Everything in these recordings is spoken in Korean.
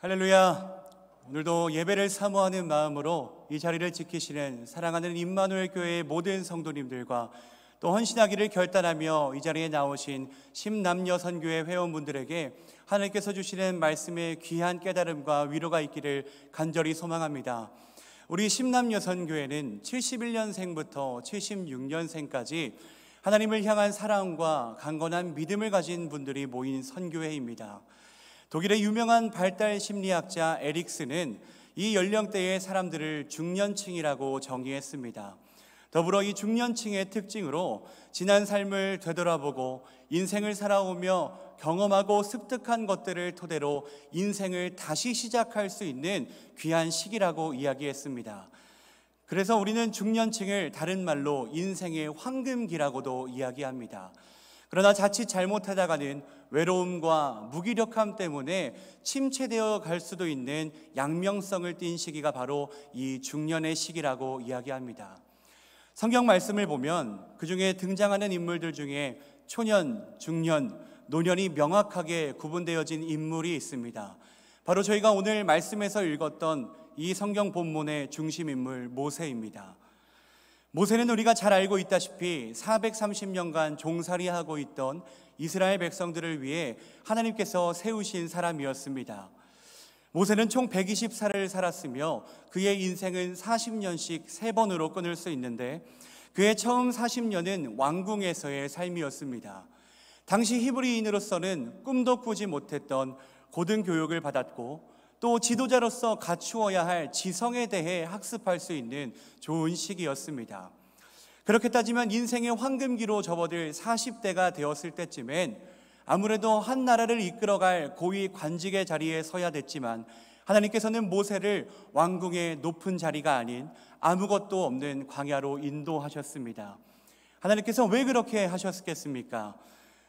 할렐루야. 오늘도 예배를 사모하는 마음으로 이 자리를 지키시는 사랑하는 임마누엘 교회의 모든 성도님들과 또 헌신하기를 결단하며 이 자리에 나오신 심남여선교회 회원분들에게 하나님께서 주시는 말씀의 귀한 깨달음과 위로가 있기를 간절히 소망합니다. 우리 심남여선교회는 71년생부터 76년생까지 하나님을 향한 사랑과 강건한 믿음을 가진 분들이 모인 선교회입니다. 독일의 유명한 발달 심리학자 에릭스는 이 연령대의 사람들을 중년층이라고 정의했습니다. 더불어 이 중년층의 특징으로 지난 삶을 되돌아보고 인생을 살아오며 경험하고 습득한 것들을 토대로 인생을 다시 시작할 수 있는 귀한 시기라고 이야기했습니다. 그래서 우리는 중년층을 다른 말로 인생의 황금기라고도 이야기합니다. 그러나 자칫 잘못하다가는 외로움과 무기력함 때문에 침체되어 갈 수도 있는 양명성을 띈 시기가 바로 이 중년의 시기라고 이야기합니다. 성경 말씀을 보면 그 중에 등장하는 인물들 중에 초년, 중년, 노년이 명확하게 구분되어진 인물이 있습니다. 바로 저희가 오늘 말씀에서 읽었던 이 성경 본문의 중심 인물 모세입니다. 모세는 우리가 잘 알고 있다시피 430년간 종살이하고 있던 이스라엘 백성들을 위해 하나님께서 세우신 사람이었습니다. 모세는 총 120살을 살았으며 그의 인생은 40년씩 3번으로 끊을 수 있는데 그의 처음 40년은 왕궁에서의 삶이었습니다. 당시 히브리인으로서는 꿈도 꾸지 못했던 고등교육을 받았고 또 지도자로서 갖추어야 할 지성에 대해 학습할 수 있는 좋은 시기였습니다. 그렇게 따지면 인생의 황금기로 접어들 40대가 되었을 때쯤엔 아무래도 한 나라를 이끌어갈 고위 관직의 자리에 서야 됐지만 하나님께서는 모세를 왕궁의 높은 자리가 아닌 아무것도 없는 광야로 인도하셨습니다. 하나님께서 왜 그렇게 하셨겠습니까?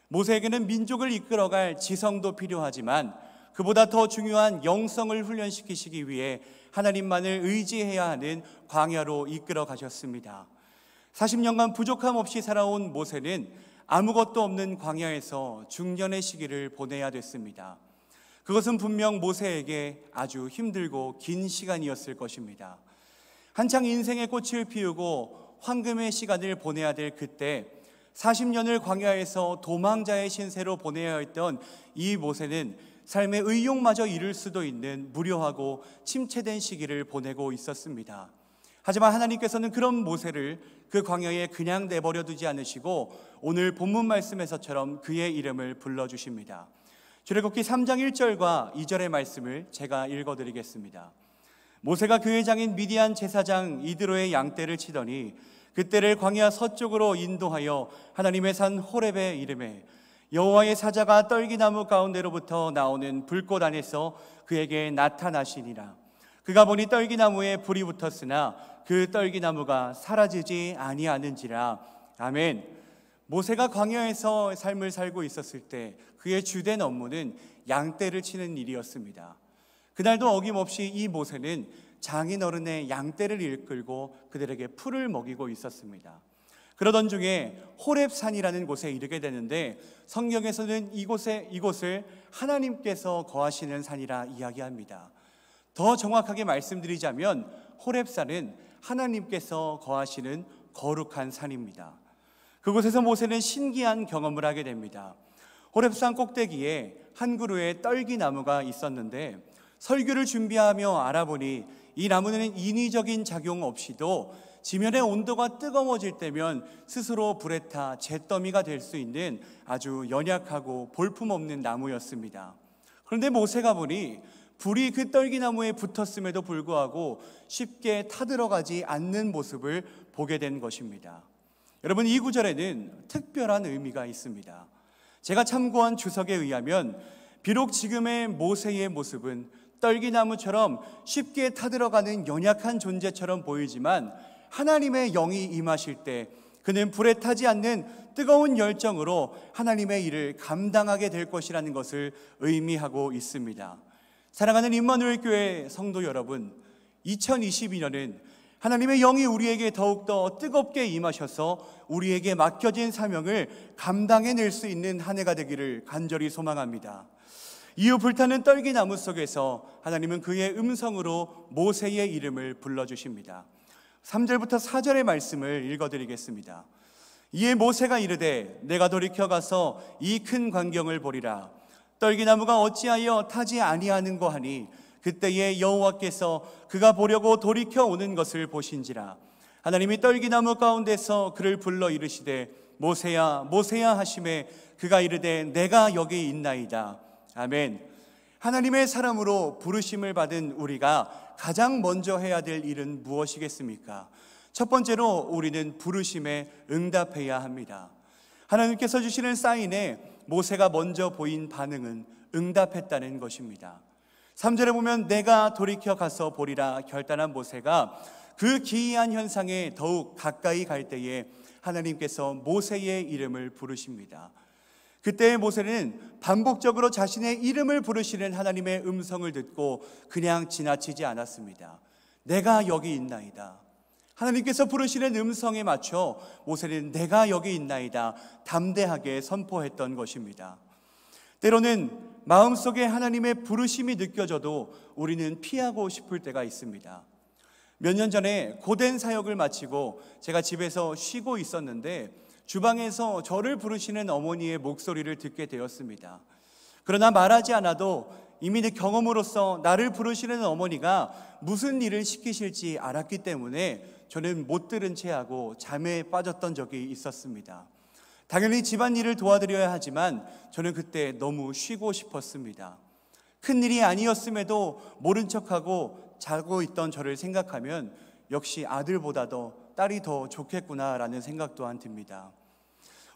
모세에게는 민족을 이끌어갈 지성도 필요하지만 그보다 더 중요한 영성을 훈련시키시기 위해 하나님만을 의지해야 하는 광야로 이끌어 가셨습니다. 40년간 부족함 없이 살아온 모세는 아무것도 없는 광야에서 중년의 시기를 보내야 됐습니다. 그것은 분명 모세에게 아주 힘들고 긴 시간이었을 것입니다. 한창 인생의 꽃을 피우고 황금의 시간을 보내야 될 그때 40년을 광야에서 도망자의 신세로 보내야 했던 이 모세는 삶의 의욕마저 잃을 수도 있는 무료하고 침체된 시기를 보내고 있었습니다. 하지만 하나님께서는 그런 모세를 그 광야에 그냥 내버려 두지 않으시고 오늘 본문 말씀에서처럼 그의 이름을 불러주십니다. 출애굽기 3장 1절과 2절의 말씀을 제가 읽어드리겠습니다. 모세가 그의 장인 미디안 제사장 이드로의 양떼를 치더니 그떼를 광야 서쪽으로 인도하여 하나님의 산 호렙에 이르매 여호와의 사자가 떨기나무 가운데로부터 나오는 불꽃 안에서 그에게 나타나시니라. 그가 보니 떨기나무에 불이 붙었으나 그 떨기나무가 사라지지 아니하는지라. 아멘. 모세가 광야에서 삶을 살고 있었을 때 그의 주된 업무는 양떼를 치는 일이었습니다. 그날도 어김없이 이 모세는 장인어른의 양떼를 이끌고 그들에게 풀을 먹이고 있었습니다. 그러던 중에 호렙산이라는 곳에 이르게 되는데 성경에서는 이곳을 하나님께서 거하시는 산이라 이야기합니다. 더 정확하게 말씀드리자면 호렙산은 하나님께서 거하시는 거룩한 산입니다. 그곳에서 모세는 신기한 경험을 하게 됩니다. 호렙산 꼭대기에 한 그루의 떨기나무가 있었는데 설교를 준비하며 알아보니 이 나무는 인위적인 작용 없이도 지면의 온도가 뜨거워질 때면 스스로 불에 타 잿더미가 될 수 있는 아주 연약하고 볼품없는 나무였습니다. 그런데 모세가 보니 불이 그 떨기나무에 붙었음에도 불구하고 쉽게 타들어가지 않는 모습을 보게 된 것입니다. 여러분, 이 구절에는 특별한 의미가 있습니다. 제가 참고한 주석에 의하면 비록 지금의 모세의 모습은 떨기나무처럼 쉽게 타들어가는 연약한 존재처럼 보이지만 하나님의 영이 임하실 때 그는 불에 타지 않는 뜨거운 열정으로 하나님의 일을 감당하게 될 것이라는 것을 의미하고 있습니다. 사랑하는 임마누엘 교회 성도 여러분, 2022년은 하나님의 영이 우리에게 더욱더 뜨겁게 임하셔서 우리에게 맡겨진 사명을 감당해낼 수 있는 한 해가 되기를 간절히 소망합니다. 이후 불타는 떨기나무 속에서 하나님은 그의 음성으로 모세의 이름을 불러주십니다. 3절부터 4절의 말씀을 읽어드리겠습니다. 이에 모세가 이르되 내가 돌이켜 가서 이 큰 광경을 보리라. 떨기나무가 어찌하여 타지 아니하는고 하니 그때에 여호와께서 그가 보려고 돌이켜 오는 것을 보신지라. 하나님이 떨기나무 가운데서 그를 불러 이르시되 모세야 모세야 하시매 그가 이르되 내가 여기 있나이다. 아멘. 하나님의 사람으로 부르심을 받은 우리가 가장 먼저 해야 될 일은 무엇이겠습니까? 첫 번째로 우리는 부르심에 응답해야 합니다. 하나님께서 주시는 사인에 모세가 먼저 보인 반응은 응답했다는 것입니다. 3절에 보면 내가 돌이켜 가서 보리라 결단한 모세가 그 기이한 현상에 더욱 가까이 갈 때에 하나님께서 모세의 이름을 부르십니다. 그때 모세는 반복적으로 자신의 이름을 부르시는 하나님의 음성을 듣고 그냥 지나치지 않았습니다. 내가 여기 있나이다. 하나님께서 부르시는 음성에 맞춰 모세는 내가 여기 있나이다 담대하게 선포했던 것입니다. 때로는 마음속에 하나님의 부르심이 느껴져도 우리는 피하고 싶을 때가 있습니다. 몇 년 전에 고된 사역을 마치고 제가 집에서 쉬고 있었는데 주방에서 저를 부르시는 어머니의 목소리를 듣게 되었습니다. 그러나 말하지 않아도 이미 내 경험으로서 나를 부르시는 어머니가 무슨 일을 시키실지 알았기 때문에 저는 못 들은 채 하고 잠에 빠졌던 적이 있었습니다. 당연히 집안일을 도와드려야 하지만 저는 그때 너무 쉬고 싶었습니다. 큰일이 아니었음에도 모른 척하고 자고 있던 저를 생각하면 역시 아들보다도 딸이 더 좋겠구나라는 생각 또한 듭니다.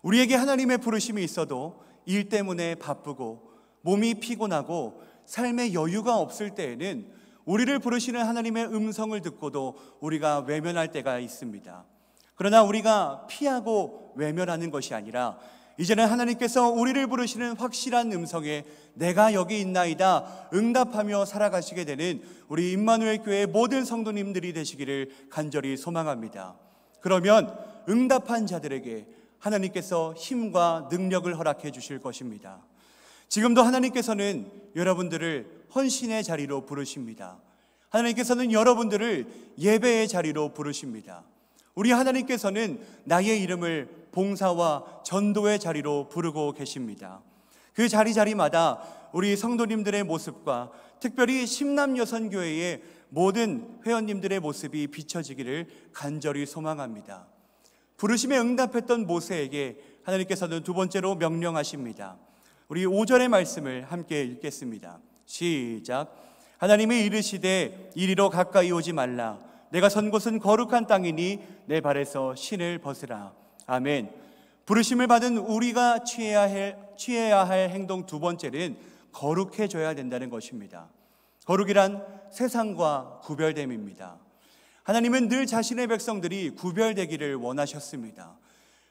우리에게 하나님의 부르심이 있어도 일 때문에 바쁘고 몸이 피곤하고 삶의 여유가 없을 때에는 우리를 부르시는 하나님의 음성을 듣고도 우리가 외면할 때가 있습니다. 그러나 우리가 피하고 외면하는 것이 아니라 이제는 하나님께서 우리를 부르시는 확실한 음성에 내가 여기 있나이다 응답하며 살아가시게 되는 우리 임마누엘 교회 모든 성도님들이 되시기를 간절히 소망합니다. 그러면 응답한 자들에게 하나님께서 힘과 능력을 허락해 주실 것입니다. 지금도 하나님께서는 여러분들을 헌신의 자리로 부르십니다. 하나님께서는 여러분들을 예배의 자리로 부르십니다. 우리 하나님께서는 나의 이름을 봉사와 전도의 자리로 부르고 계십니다. 그 자리마다 우리 성도님들의 모습과 특별히 심남여선교회의 모든 회원님들의 모습이 비춰지기를 간절히 소망합니다. 부르심에 응답했던 모세에게 하나님께서는 두 번째로 명령하십니다. 우리 5절의 말씀을 함께 읽겠습니다. 시작. 하나님이 이르시되 이리로 가까이 오지 말라. 내가 선 곳은 거룩한 땅이니 내 발에서 신을 벗으라. 아멘. 부르심을 받은 우리가 취해야 할 행동 두 번째는 거룩해져야 된다는 것입니다. 거룩이란 세상과 구별됨입니다. 하나님은 늘 자신의 백성들이 구별되기를 원하셨습니다.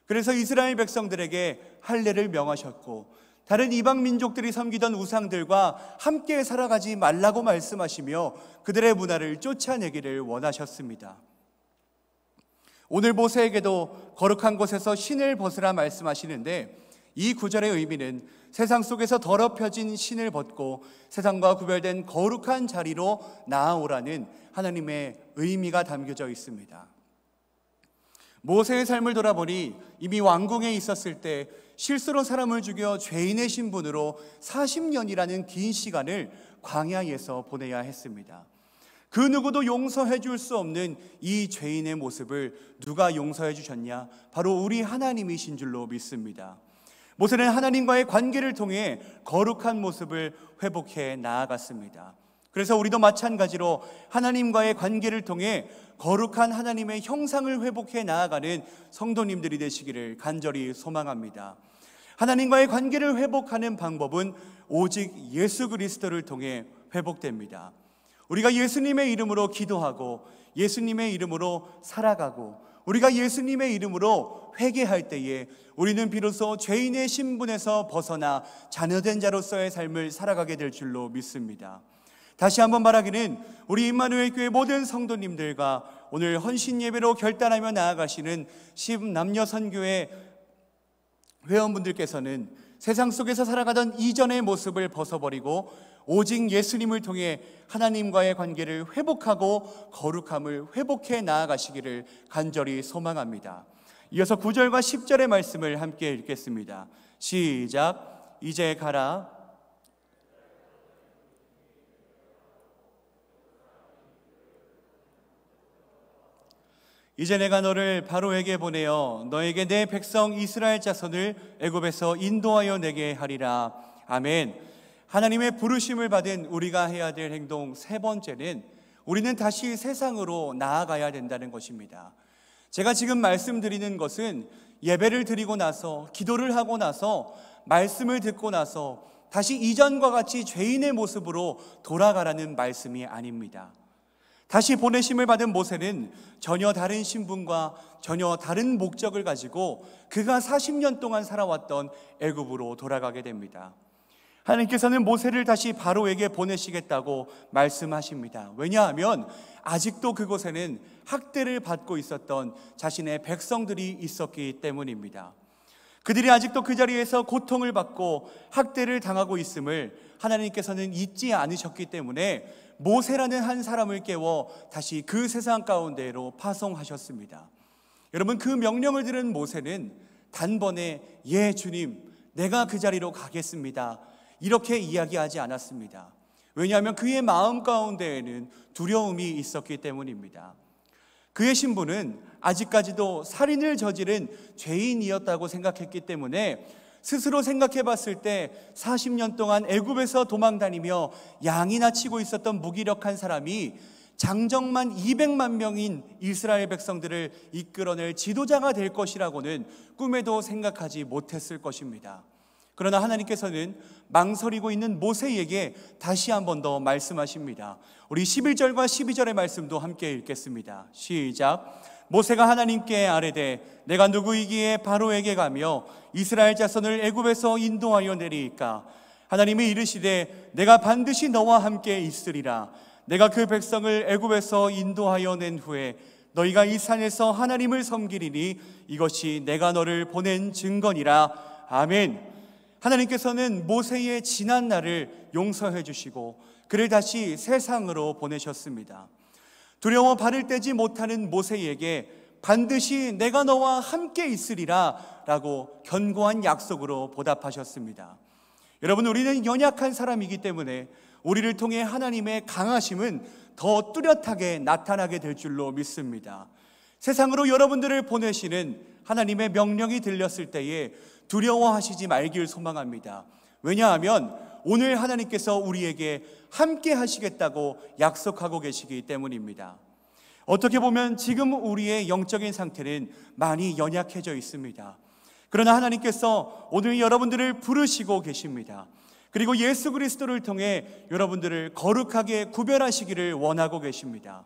그래서 이스라엘 백성들에게 할례를 명하셨고 다른 이방 민족들이 섬기던 우상들과 함께 살아가지 말라고 말씀하시며 그들의 문화를 쫓아내기를 원하셨습니다. 오늘 모세에게도 거룩한 곳에서 신을 벗으라 말씀하시는데 이 구절의 의미는 세상 속에서 더럽혀진 신을 벗고 세상과 구별된 거룩한 자리로 나아오라는 하나님의 의미가 담겨져 있습니다. 모세의 삶을 돌아보니 이미 왕궁에 있었을 때 실수로 사람을 죽여 죄인의 신분으로 40년이라는 긴 시간을 광야에서 보내야 했습니다. 그 누구도 용서해 줄 수 없는 이 죄인의 모습을 누가 용서해 주셨냐? 바로 우리 하나님이신 줄로 믿습니다. 모세는 하나님과의 관계를 통해 거룩한 모습을 회복해 나아갔습니다. 그래서 우리도 마찬가지로 하나님과의 관계를 통해 거룩한 하나님의 형상을 회복해 나아가는 성도님들이 되시기를 간절히 소망합니다. 하나님과의 관계를 회복하는 방법은 오직 예수 그리스도를 통해 회복됩니다. 우리가 예수님의 이름으로 기도하고 예수님의 이름으로 살아가고 우리가 예수님의 이름으로 회개할 때에 우리는 비로소 죄인의 신분에서 벗어나 자녀된 자로서의 삶을 살아가게 될 줄로 믿습니다. 다시 한번 말하기는 우리 임마누엘 교회 모든 성도님들과 오늘 헌신 예배로 결단하며 나아가시는 심남여선교회 회원분들께서는 세상 속에서 살아가던 이전의 모습을 벗어버리고 오직 예수님을 통해 하나님과의 관계를 회복하고 거룩함을 회복해 나아가시기를 간절히 소망합니다. 이어서 9절과 10절의 말씀을 함께 읽겠습니다. 시작. 이제 가라. 이제 내가 너를 바로에게 보내어 너에게 내 백성 이스라엘 자손을 애굽에서 인도하여 내게 하리라. 아멘. 하나님의 부르심을 받은 우리가 해야 될 행동 세 번째는 우리는 다시 세상으로 나아가야 된다는 것입니다. 제가 지금 말씀드리는 것은 예배를 드리고 나서, 기도를 하고 나서, 말씀을 듣고 나서 다시 이전과 같이 죄인의 모습으로 돌아가라는 말씀이 아닙니다. 다시 보내심을 받은 모세는 전혀 다른 신분과 전혀 다른 목적을 가지고 그가 40년 동안 살아왔던 애굽으로 돌아가게 됩니다. 하나님께서는 모세를 다시 바로에게 보내시겠다고 말씀하십니다. 왜냐하면 아직도 그곳에는 학대를 받고 있었던 자신의 백성들이 있었기 때문입니다. 그들이 아직도 그 자리에서 고통을 받고 학대를 당하고 있음을 하나님께서는 잊지 않으셨기 때문에 모세라는 한 사람을 깨워 다시 그 세상 가운데로 파송하셨습니다. 여러분, 그 명령을 들은 모세는 단번에 예 주님, 내가 그 자리로 가겠습니다, 이렇게 이야기하지 않았습니다. 왜냐하면 그의 마음 가운데에는 두려움이 있었기 때문입니다. 그의 신분은 아직까지도 살인을 저지른 죄인이었다고 생각했기 때문에 스스로 생각해 봤을 때 40년 동안 애굽에서 도망다니며 양이나 치고 있었던 무기력한 사람이 장정만 200만 명인 이스라엘 백성들을 이끌어낼 지도자가 될 것이라고는 꿈에도 생각하지 못했을 것입니다. 그러나 하나님께서는 망설이고 있는 모세에게 다시 한 번 더 말씀하십니다. 우리 11절과 12절의 말씀도 함께 읽겠습니다. 시작. 모세가 하나님께 아뢰되 내가 누구이기에 바로에게 가며 이스라엘 자손을 애굽에서 인도하여 내리이까? 하나님이 이르시되 내가 반드시 너와 함께 있으리라. 내가 그 백성을 애굽에서 인도하여 낸 후에 너희가 이 산에서 하나님을 섬기리니 이것이 내가 너를 보낸 증거니라. 아멘. 하나님께서는 모세의 지난 날을 용서해 주시고 그를 다시 세상으로 보내셨습니다. 두려워 발을 떼지 못하는 모세에게 반드시 내가 너와 함께 있으리라 라고 견고한 약속으로 보답하셨습니다. 여러분, 우리는 연약한 사람이기 때문에 우리를 통해 하나님의 강하심은 더 뚜렷하게 나타나게 될 줄로 믿습니다. 세상으로 여러분들을 보내시는 하나님의 명령이 들렸을 때에 두려워하시지 말길 소망합니다. 왜냐하면 오늘 하나님께서 우리에게 함께 하시겠다고 약속하고 계시기 때문입니다. 어떻게 보면 지금 우리의 영적인 상태는 많이 연약해져 있습니다. 그러나 하나님께서 오늘 여러분들을 부르시고 계십니다. 그리고 예수 그리스도를 통해 여러분들을 거룩하게 구별하시기를 원하고 계십니다.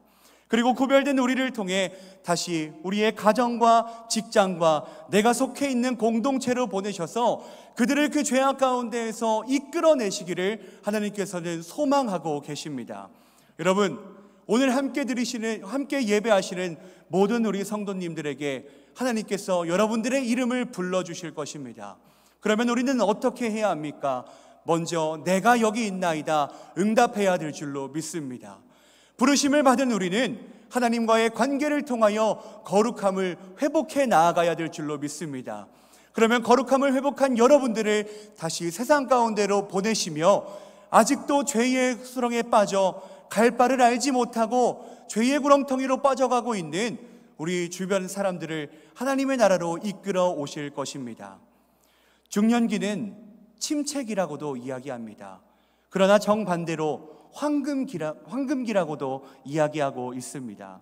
그리고 구별된 우리를 통해 다시 우리의 가정과 직장과 내가 속해 있는 공동체로 보내셔서 그들을 그 죄악 가운데에서 이끌어내시기를 하나님께서는 소망하고 계십니다. 여러분, 오늘 함께 예배하시는 모든 우리 성도님들에게 하나님께서 여러분들의 이름을 불러주실 것입니다. 그러면 우리는 어떻게 해야 합니까? 먼저 내가 여기 있나이다 응답해야 될 줄로 믿습니다. 부르심을 받은 우리는 하나님과의 관계를 통하여 거룩함을 회복해 나아가야 될 줄로 믿습니다. 그러면 거룩함을 회복한 여러분들을 다시 세상 가운데로 보내시며 아직도 죄의 수렁에 빠져 갈 바를 알지 못하고 죄의 구렁텅이로 빠져가고 있는 우리 주변 사람들을 하나님의 나라로 이끌어 오실 것입니다. 중년기는 침체기라고도 이야기합니다. 그러나 정반대로 황금기라고도 이야기하고 있습니다.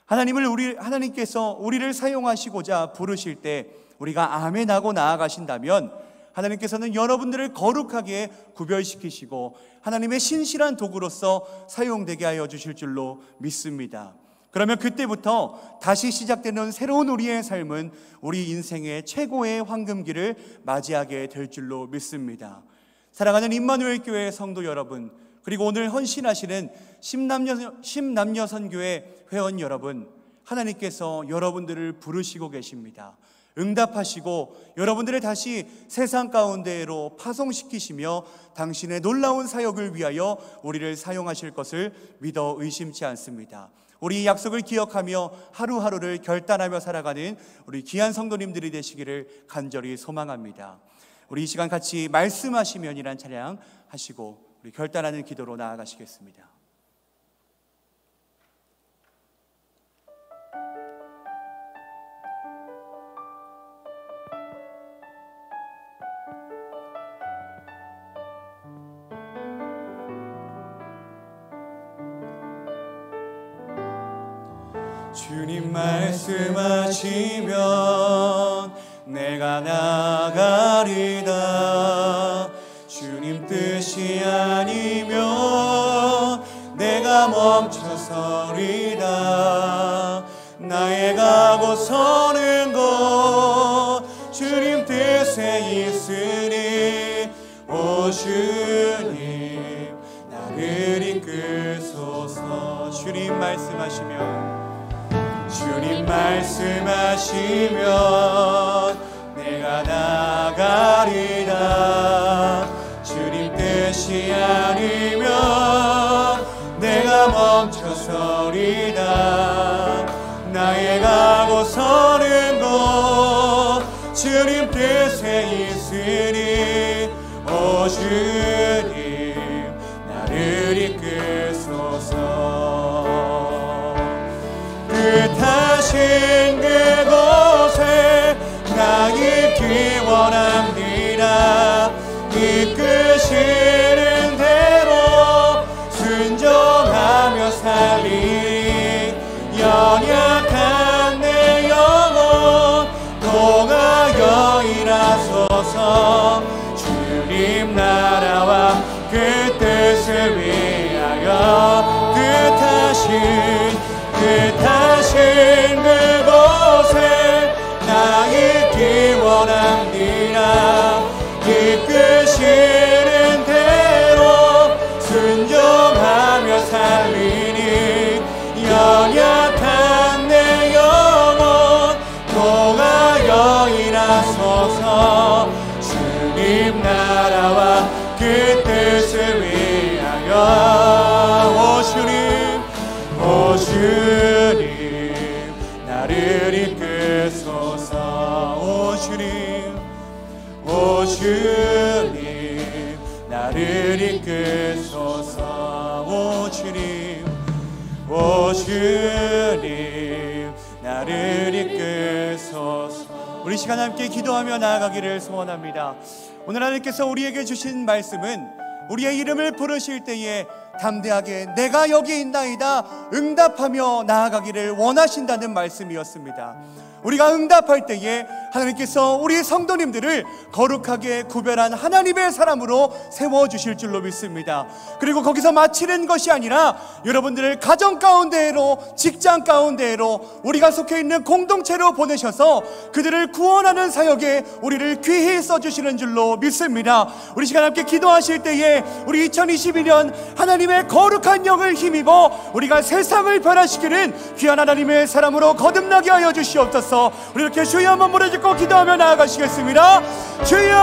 하나님께서 우리를 사용하시고자 부르실 때 우리가 아멘하고 나아가신다면 하나님께서는 여러분들을 거룩하게 구별시키시고 하나님의 신실한 도구로서 사용되게 하여 주실 줄로 믿습니다. 그러면 그때부터 다시 시작되는 새로운 우리의 삶은 우리 인생의 최고의 황금기를 맞이하게 될 줄로 믿습니다. 사랑하는 임마누엘 교회 성도 여러분, 그리고 오늘 헌신하시는 심남녀 선교회 회원 여러분, 하나님께서 여러분들을 부르시고 계십니다. 응답하시고 여러분들을 다시 세상 가운데로 파송시키시며 당신의 놀라운 사역을 위하여 우리를 사용하실 것을 믿어 의심치 않습니다. 우리 이 약속을 기억하며 하루하루를 결단하며 살아가는 우리 귀한 성도님들이 되시기를 간절히 소망합니다. 우리 이 시간 같이 말씀하시면이란 찬양 하시고 우리 결단하는 기도로 나아가시겠습니다. 주님 말씀하시면 내가 나가리다. 주님 뜻이 아니면 내가 멈춰서리다. 나의 가고 서는 곳 주님 뜻에 있으니 오 주님 나를 이끌소서. 주님 말씀하시면 내가 나가리다. 주님 뜻이 아니면 내가 멈춰서리다. 나의 가고 서는 곳 주님 뜻에 있으니 오 주님 나를 이끌소서. 뜻하신 그곳에 나 있기 원합니다. 이끄시는 대로 순종하며 살리. 연약한 내 영혼 동하여 일하소서. 주님 나라와 그 뜻을 위하여 뜻하신 그곳에 나 있기 원합니다. 이끄시는 대로 순종하며 살리니. 연약한 내 영혼 동하여 일하소서. 주님 나라와 그 뜻을 위하여 오 주님 나를 이끌소서. 오 주님 나를 이끌소서. 오 주님 나를 이끌소서. 우리 시간 함께 기도하며 나아가기를 소원합니다. 오늘 하나님께서 우리에게 주신 말씀은 우리의 이름을 부르실 때에 담대하게 내가 여기 있나이다 응답하며 나아가기를 원하신다는 말씀이었습니다. 우리가 응답할 때에 하나님께서 우리 성도님들을 거룩하게 구별한 하나님의 사람으로 세워주실 줄로 믿습니다. 그리고 거기서 마치는 것이 아니라 여러분들을 가정 가운데로, 직장 가운데로, 우리가 속해 있는 공동체로 보내셔서 그들을 구원하는 사역에 우리를 귀히 써주시는 줄로 믿습니다. 우리 시간 함께 기도하실 때에 우리 2022년 하나님의 거룩한 영을 힘입어 우리가 세상을 변화시키는 귀한 하나님의 사람으로 거듭나게 하여 주시옵소서. 우리 이렇게 주여 한번 무릎 꿇고 기도하며 나아가시겠습니다. 주여,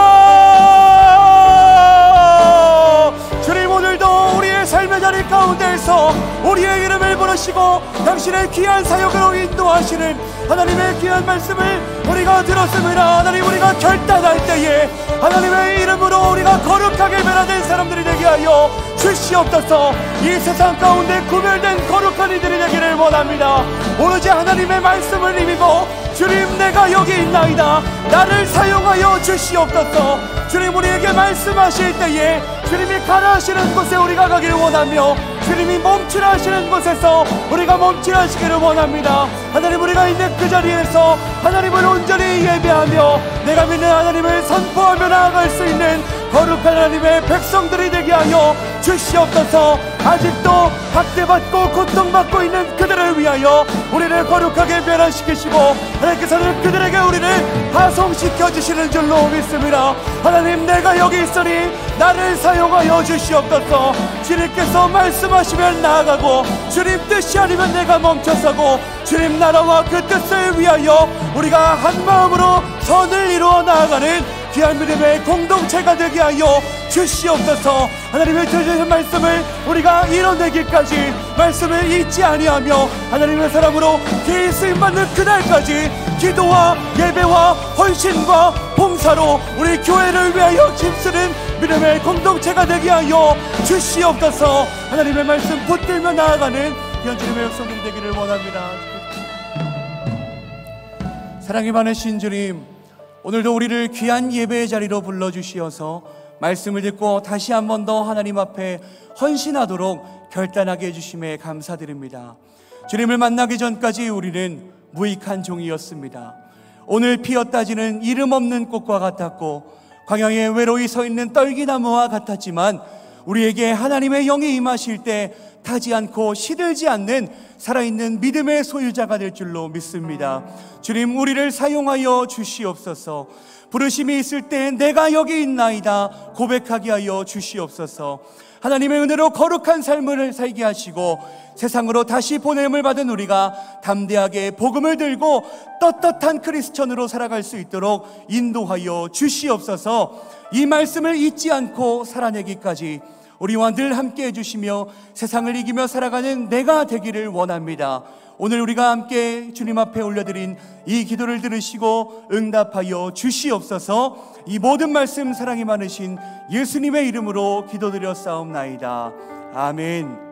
주님 오늘도 우리의 삶의 자리 가운데에서 우리의 이름을 부르시고 당신의 귀한 사역으로 인도하시는 하나님의 귀한 말씀을 우리가 들었습니다. 하나님, 우리가 결단할 때에 하나님의 이름으로 우리가 거룩하게 변화된 사람들이 되게 하여 주시옵소서. 이 세상 가운데 구별된 거룩한 이들이 되기를 원합니다. 오로지 하나님의 말씀을 힘입어 주님 내가 여기 있나이다 나를 사용하여 주시옵소서. 주님 우리에게 말씀하실 때에 주님이 가라 하시는 곳에 우리가 가기를 원하며 주님이 멈추라 하시는 곳에서 우리가 멈추라 하시기를 원합니다. 하나님, 우리가 있는 그 자리에서 하나님을 온전히 예배하며 내가 믿는 하나님을 선포하며 나아갈 수 있는 거룩한 하나님의 백성들이 되게 하여 주시옵소서. 아직도 학대받고 고통받고 있는 그들을 위하여 우리를 거룩하게 변화시키시고 하나님께서는 그들에게 우리를 파송시켜 주시는 줄로 믿습니다. 하나님, 내가 여기 있으니 나를 사용하여 주시옵소서. 주님께서 말씀하시면 나아가고 주님 뜻이 아니면 내가 멈춰서고 주님 나라와 그 뜻을 위하여 우리가 한 마음으로 선을 이루어 나아가는 귀한 믿음의 공동체가 되게 하여 주시옵소서. 하나님의 주신 말씀을 우리가 이뤄내기까지 말씀을 잊지 아니하며 하나님의 사람으로 귀히 쓰임받는 그날까지 기도와 예배와 헌신과 봉사로 우리 교회를 위하여 힘쓰는 믿음의 공동체가 되게 하여 주시옵소서. 하나님의 말씀 붙들며 나아가는 귀한 주님의 백성들이 되기를 원합니다. 사랑이 많으신 주님, 오늘도 우리를 귀한 예배의 자리로 불러주시어서 말씀을 듣고 다시 한 번 더 하나님 앞에 헌신하도록 결단하게 해주심에 감사드립니다. 주님을 만나기 전까지 우리는 무익한 종이었습니다. 오늘 피었다지는 이름 없는 꽃과 같았고 광야에 외로이 서 있는 떨기나무와 같았지만 우리에게 하나님의 영이 임하실 때 타지 않고 시들지 않는 살아있는 믿음의 소유자가 될 줄로 믿습니다. 주님, 우리를 사용하여 주시옵소서. 부르심이 있을 때 내가 여기 있나이다 고백하게 하여 주시옵소서. 하나님의 은혜로 거룩한 삶을 살게 하시고 세상으로 다시 보냄을 받은 우리가 담대하게 복음을 들고 떳떳한 크리스천으로 살아갈 수 있도록 인도하여 주시옵소서. 이 말씀을 잊지 않고 살아내기까지 우리와 늘 함께 해주시며 세상을 이기며 살아가는 내가 되기를 원합니다. 오늘 우리가 함께 주님 앞에 올려드린 이 기도를 들으시고 응답하여 주시옵소서. 이 모든 말씀 사랑이 많으신 예수님의 이름으로 기도드려 싸움나이다. 아멘.